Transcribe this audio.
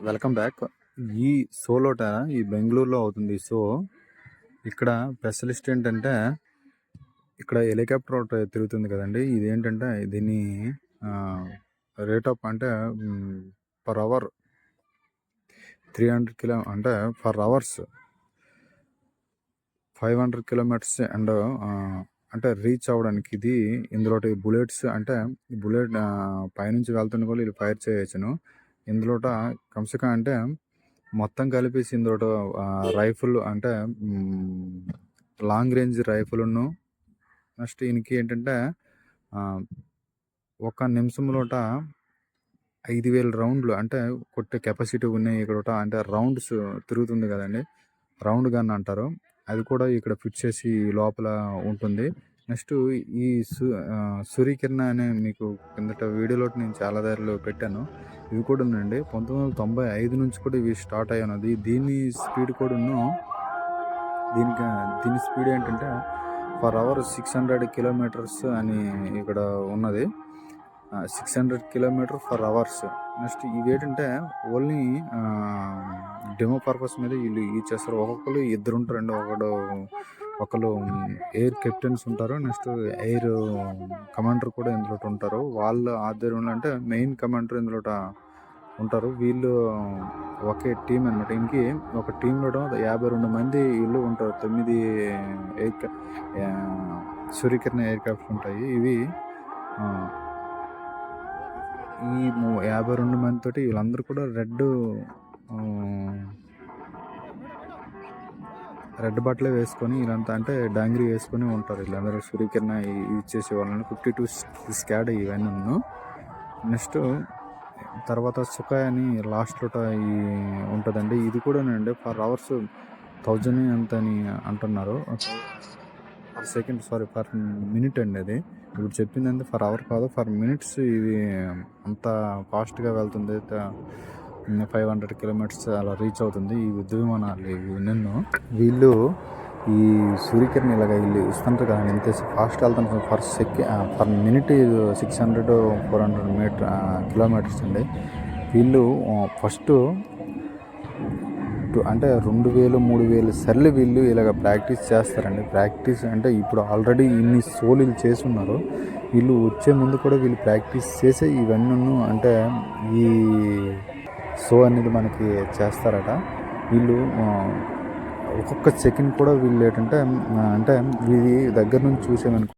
Welcome back. ఈ షోలోట ఈ బెంగళూరులో అవుతుంది. సో ఇక్కడ స్పెషలిస్ట్ ఏంటంటే ఇక్కడ హెలికాప్టర్ ఒకటి తిరుగుతుంది కదండి. ఇదేంటంటే దీన్ని రేట్ ఆఫ్ అంటే పర్ అవర్ 300 కిలో అంటే పర్ అవర్స్ 500 కిలోమీటర్స్ అండ్ అంటే రీచ్ అవ్వడానికి ఇది ఇందులో బుల్లెట్స్ అంటే బుల్లెట్ పైనుంచి వెళ్తున్న కూడా వీళ్ళు ఫైర్ చేయొచ్చును. ఇందులోట కమ్సకా అంటే మొత్తం కలిపేసి ఇందులో రైఫిల్ అంటే లాంగ్ రేంజ్ రైఫిల్ను నెక్స్ట్ ఈయనకి ఏంటంటే ఒక నిమిషంలోట 5000 రౌండ్లు అంటే కొట్టే కెపాసిటీ ఉన్నాయి ఇక్కడ. అంటే రౌండ్స్ తిరుగుతుంది కదండి, రౌండ్ గన్ అంటారు. అది కూడా ఇక్కడ ఫిట్ చేసి లోపల ఉంటుంది. నెక్స్ట్ ఈ సూర్యకిరణ అనే మీకు కిందట వీడియోలో నేను చాలా దారిలో పెట్టాను. ఇవి కూడా ఉందండి. 1995 నుంచి కూడా ఇవి స్టార్ట్ అయ్యానది. దీని స్పీడ్ కూడా దీని స్పీడ్ ఏంటంటే పర్ అవర్ 600 కిలోమీటర్స్ అని ఇక్కడ ఉన్నది. 600 కిలోమీటర్ పర్ అవర్స్. నెక్స్ట్ ఇవి ఏంటంటే ఓన్లీ డెమో పర్పస్ మీద వీళ్ళు యూజ్ చేస్తారు. ఒక్కొక్కరు ఇద్దరు ఉంటారండి. ఒకళ్ళు ఎయిర్ కెప్టెన్స్ ఉంటారు, నెక్స్ట్ ఎయిర్ కమాండర్ కూడా ఇందులో ఉంటారు. వాళ్ళ ఆధ్వర్యంలో అంటే మెయిన్ కమాండర్ ఇందులో ఉంటారు. వీళ్ళు ఒకే టీం అనమాట. ఇంకి ఒక టీంలో 52 మంది వీళ్ళు ఉంటారు. 9 సూర్యకిరణ ఎయిర్ క్రాఫ్ట్స్ ఉంటాయి. ఇవి ఈ 52 మందితోటి వీళ్ళందరూ కూడా రెడ్ బట్టలే వేసుకొని వీళ్ళంతా అంటే డాంగిరీ వేసుకొని ఉంటారు. వీళ్ళందరూ సూర్యకిరణ యూజ్ చేసే వాళ్ళని 52 స్కాడ్ ఇవన్నీ. నెక్స్ట్ తర్వాత సుఖాయ్ అని లాస్ట్లో ఉంటుందండి. ఇది కూడా అండి పర్ అవర్స్ 1000 ఎంత అని అంటున్నారు. పర్ సెకండ్ పర్ మినిట్ అండి. అది ఇప్పుడు చెప్పింది అంటే పర్ అవర్ కాదు, పర్ మినిట్స్. ఇది అంత ఫాస్ట్గా వెళ్తుంది. 500 కిలోమీటర్స్ అలా రీచ్ అవుతుంది ఈ యుద్ధ విమానాలు. వీళ్ళు ఈ సూర్యకిరణ ఇలాగ వీళ్ళు ఇస్తుంటారు కదా, ఎంత ఫాస్ట్ వెళ్తాను. పర్ మినిట్ 600-400 కిలోమీటర్స్ అండి. వీళ్ళు ఫస్ట్ అంటే 2000-3000 సార్లు వీళ్ళు ఇలాగ ప్రాక్టీస్ చేస్తారండి. ప్రాక్టీస్ అంటే ఇప్పుడు ఆల్రెడీ ఇన్ని షోలు వీళ్ళు చేసి ఉన్నారు. వీళ్ళు వచ్చే ముందు కూడా వీళ్ళు ప్రాక్టీస్ చేసే ఇవన్నీ అంటే ఈ షో అనేది మనకి చేస్తారట. వీళ్ళు ఒక్కొక్క సెకండ్ కూడా వీళ్ళు ఏంటంటే అంటే వీరి దగ్గర నుంచి చూసేమనుకో